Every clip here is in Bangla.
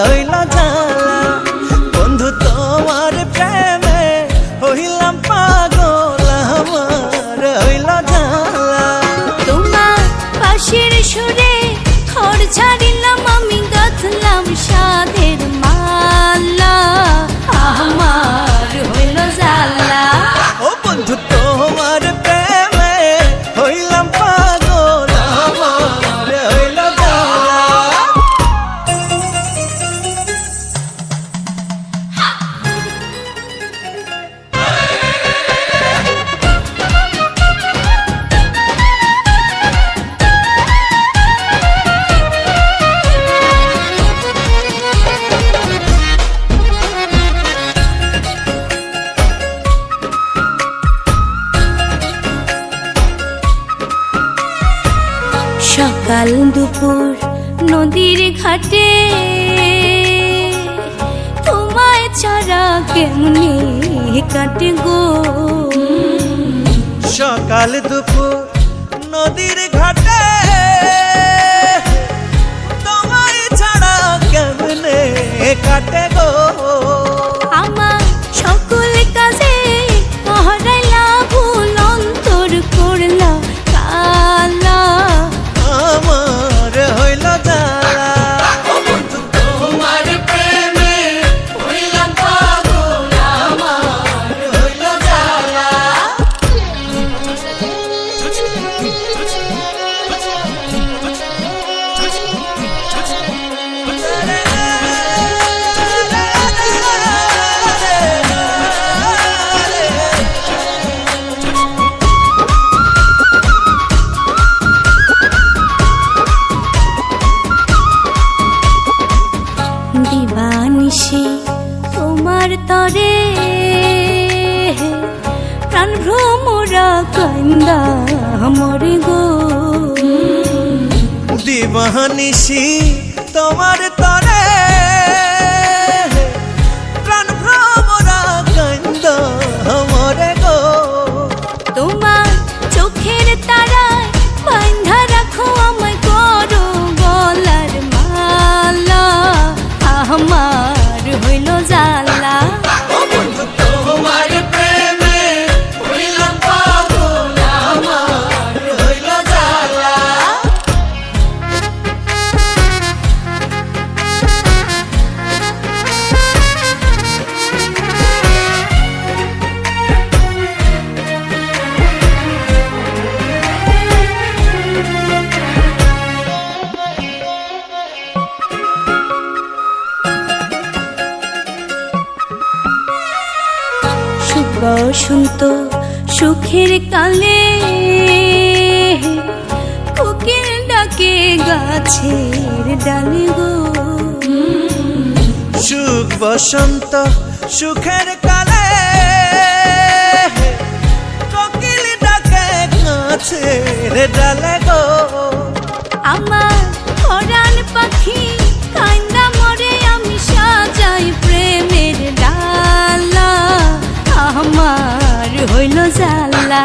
হইল জ্বালা বন্ধু তোমার প্রেমে হইলাম পাগল আমার হইল জ্বালা তোমার পাশের সুরে খড় ছাড়িলাম আমি গাঁথলাম সাধের মালা আমার হইল জ্বালা ও বন্ধু তোমার প্রেমে হইলাম পাগল আমার হইল জ্বালা সকাল দুপুর নদীর ঘাটে তোমায় ছাড়া কেমনে কাটে গো সকাল দুপুর নদীর ঘাটে তোমায় ছাড়া কেমনে কাটে গো আমার সকল কাজে হারাইলা ভুল অন্তর করলা কালা আমার হইল জ্বালা বন্ধু তোমার প্রেমে হইলাম পাগল আমার হইল জ্বালা দিবানিশি তোমার তরে প্রাণ ভ্রমরা কান্দা মরে গো দিবানিশি তোমার তরে প্রাণ ভ্রমরা কান্দ মরে গো তোমার চোখের তারায় বাঁধা রাখো আমায় করো গলার মালা আমার হইল জ্বালা তোমার প্রেমে হইলাম পাগল আমার হইল জ্বালা বসন্ত সুখের কালে কোকিল ডাকে গাছের ডালে গো সুখ বসন্ত সুখের কালে কোকিল ডাকে গাছের ডালে গো আমার পরাণ পাখি কান্দা মরে আমি সাজাই প্রেমের ডালা আমার হইল জ্বালা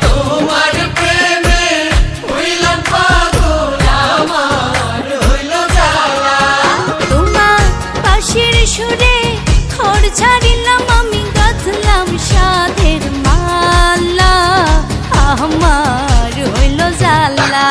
তোমার প্রেমে হইলাম পাগল আমার হইল জ্বালা তোমার পাশের সুরে খড় ছাড়িলাম আমি গাঁথলাম সাধের মালা আমার হইল জ্বালা।